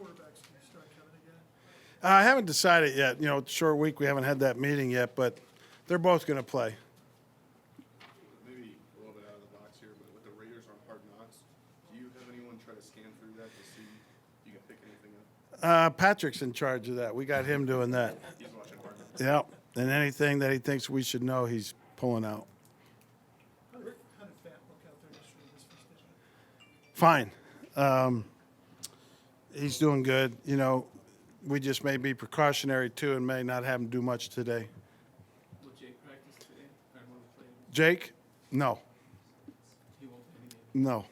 quarterbacks can you start Kevin again? I haven't decided yet. It's a short week. We haven't had that meeting yet, but they're both going to play. Maybe a little bit out of the box here, but with the Raiders on Hard Knocks, do you have anyone try to scan through that to see if you can pick anything up? Patrick's in charge of that. We got him doing that. He's watching Hard Knocks. Yep. And anything that he thinks we should know, he's pulling out. How did Fat look out there yesterday this first Fine. He's doing good. We just may be precautionary too and may not have him do much today. Will Jake practice today? Or will he play? Jake? No. He won't play any game. No.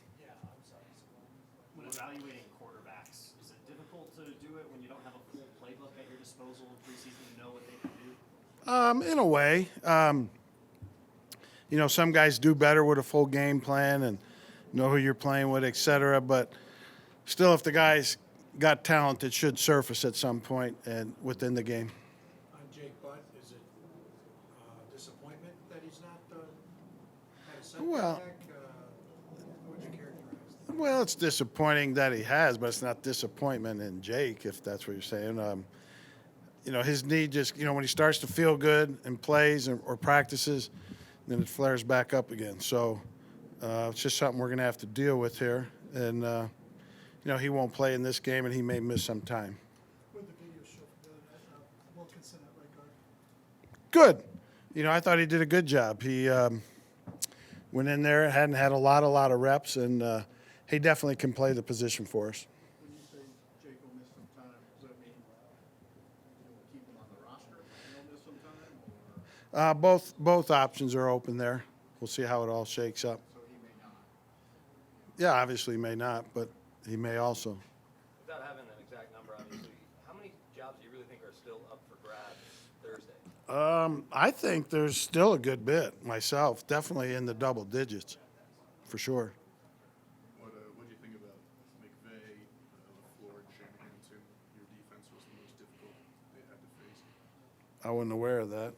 When evaluating quarterbacks, is it difficult to do it when you don't have a full playbook at your disposal in preseason to know what they can do? In a way. Some guys do better with a full game plan and know who you're playing with, et cetera. But still, if the guy's got talent, it should surface at some point and within the game. On Jake Butt, is it disappointment that he's not had a setback? Well- How would you characterize that? Well, it's disappointing that he has, but it's not disappointment in Jake, if that's what you're saying. His knee just, when he starts to feel good and plays or practices, then it flares back up again. So it's just something we're going to have to deal with here. And, he won't play in this game, and he may miss some time. What did the video show for the other night? Wilkinson at right guard. Good. I thought he did a good job. He went in there, hadn't had a lot of reps, and he definitely can play the position for us. When you say Jake will miss some time, does that mean you'll keep him on the roster and he'll miss some time? Or Both options are open there. We'll see how it all shakes up. so he may not? Yeah, obviously he may not, but he may also. Without having an exact number, obviously, how many jobs do you really think are still up for grabs Thursday? I think there's still a good bit myself, definitely in the double digits, for sure. What do you think about McVay, LaFleur, and Shanahan too? Your defense was the most difficult they had to face. I wasn't aware of that.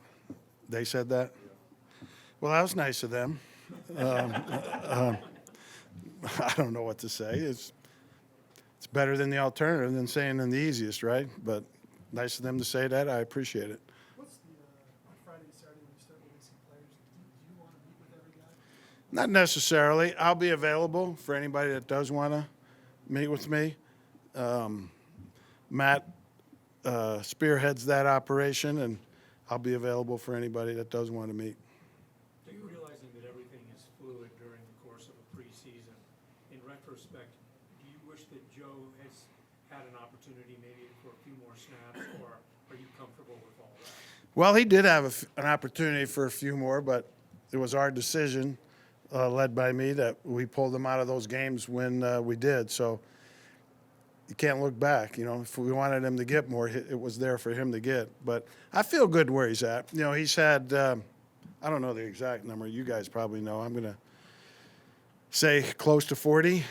They said that? Well, that was nice of them. I don't know what to say. It's better than the alternative than saying the easiest, right? But nice of them to say that. I appreciate it. What's the on Friday and Saturday when you start releasing players? Do you want to meet with every guy? Not necessarily. I'll be available for anybody that does want to meet with me. Matt spearheads that operation, and I'll be available for anybody that does want to meet. Realizing that everything is fluid during the course of a preseason, in retrospect, do you wish that Joe has had an opportunity maybe for a few more snaps, or are you comfortable with all that? Well, he did have an opportunity for a few more, but it was our decision, led by me, that we pulled him out of those games when we did. So you can't look back. If we wanted him to get more, it was there for him to get. But I feel good where he's at. He's had, I don't know the exact number. You guys probably know. I'm going to say close to 40.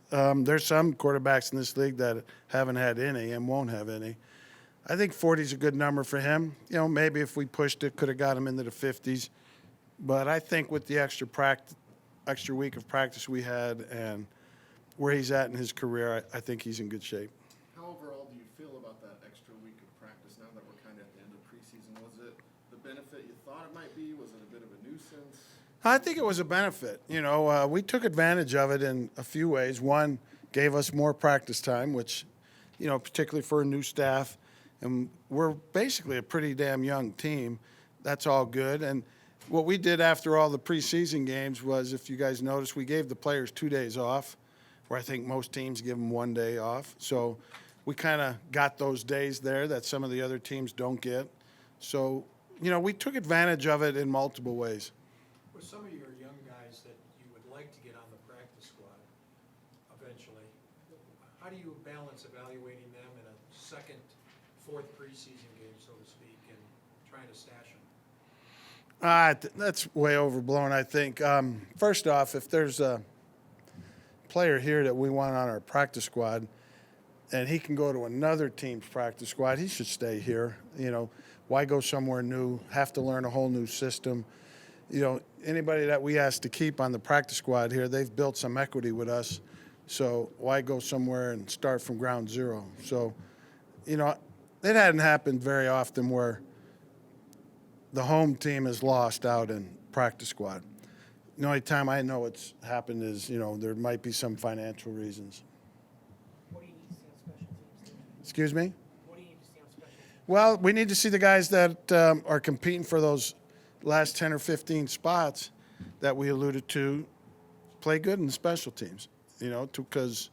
There's some quarterbacks in this league that haven't had any and won't have any. I think 40 is a good number for him. Maybe if we pushed it, could have got him into the 50s. But I think with the extra week of practice we had and where he's at in his career, I think he's in good shape. How overall do you feel about that extra week of practice now that we're kind of at the end of preseason? Was it the benefit you thought it might be? Was it a bit of a nuisance? I think it was a benefit. We took advantage of it in a few ways. One, gave us more practice time, which, particularly for a new staff. And we're basically a pretty damn young team. That's all good. And what we did after all the preseason games was, if you guys noticed, we gave the players 2 days off, where I think most teams give them 1 day off. So we kind of got those days there that some of the other teams don't get. So, we took advantage of it in multiple ways. With some of your young guys that you would like to get on the practice squad eventually, how do you balance evaluating them in a second, fourth preseason game, so to speak, and trying to stash them? That's way overblown, I think. First off, if there's a player here that we want on our practice squad and he can go to another team's practice squad, he should stay here. Why go somewhere new, have to learn a whole new system? Anybody that we ask to keep on the practice squad here, they've built some equity with us So why go somewhere and start from ground zero? So, you know, it hadn't happened very often where the home team is lost out in practice squad. The only time I know it's happened is, you know, there might be some financial reasons. What do you need to see on special teams? Excuse me? What do you need to see on special teams? Well, we need to see the guys that are competing for those last 10 or 15 spots that we alluded to play good in special teams, you know, because,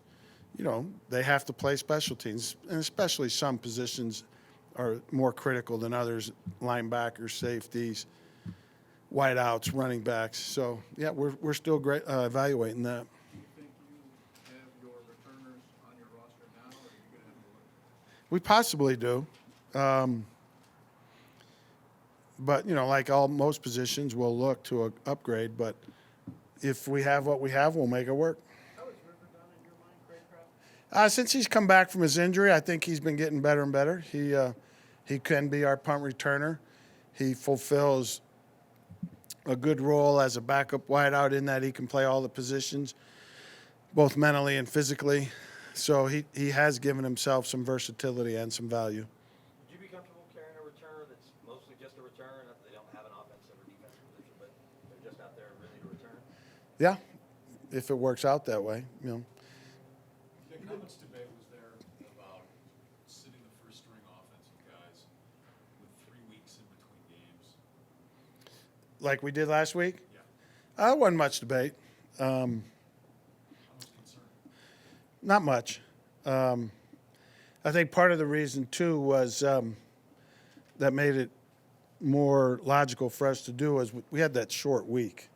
you know, they have to play special teams, and especially some positions are more critical than others, linebackers, safeties, wideouts, running backs. So, yeah, we're still great, evaluating that. Do you think you have your returners on your roster now, or are you going to have to look? We possibly do. But, you know, like most positions, we'll look to upgrade. But if we have what we have, we'll make it work. How is River done in your mind, Craycraft? Since he's come back from his injury, I think he's been getting better and better. He can be our punt returner. He fulfills a good role as a backup wideout in that he can play all the positions, both mentally and physically. So he has given himself some versatility and some value. Would you be comfortable carrying a returner that's mostly just a returner? Not that they don't have an offensive or defensive position, but they're just out there ready to return? Yeah, if it works out that way, you know. Vic, how much debate was there about sitting the first string offensive guys with 3 weeks in between games? Like we did last week? Yeah. Wasn't much debate. How much concern? Not much. I think part of the reason, too, was that made it more logical for us to do is we had that short week.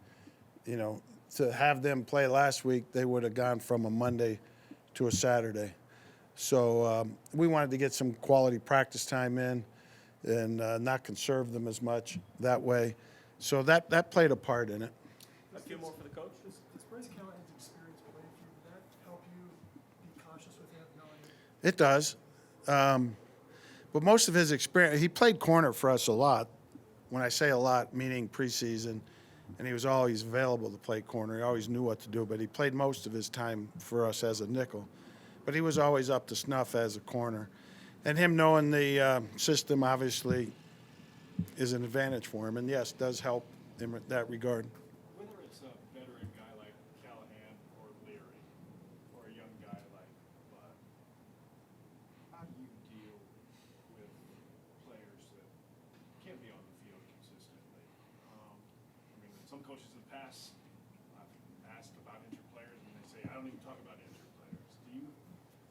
You know, to have them play last week, they would have gone from a Monday to a Saturday. So we wanted to get some quality practice time in and not conserve them as much that way. So that played a part in it. A few more for the coach. Does Bryce Callahan's experience play for you? Did that help you be cautious with him, knowing It does. But most of his experience, he played corner for us a lot. When I say a lot, meaning preseason, and he was always available to play corner. He always knew what to do, but he played most of his time for us as a nickel. But he was always up to snuff as a corner. And him knowing the system, obviously, is an advantage for him. And, yes, does help in that regard. Whether it's a veteran guy like Callahan or Leary, or a young guy like Bud, how do you deal with players that can't be on the field consistently? I mean, some coaches in the past, I've asked about injured players, and they say, I don't even talk about injured players.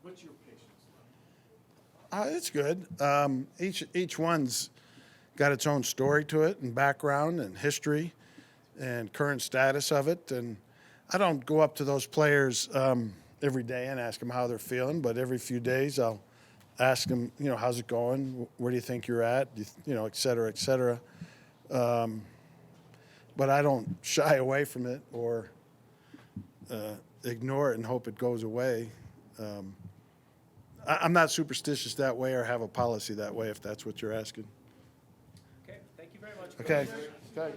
What's your patience level? It's good. Each one's got its own story to it and background and history and current status of it. And I don't go up to those players every day and ask them how they're feeling, but every few days I'll ask them, you know, how's it going? Where do you think you're at? You know, et cetera, et cetera. But I don't shy away from it or ignore it and hope it goes away. I'm not superstitious that way or have a policy that way, if that's what you're asking. Okay, thank you very much. Okay. Okay.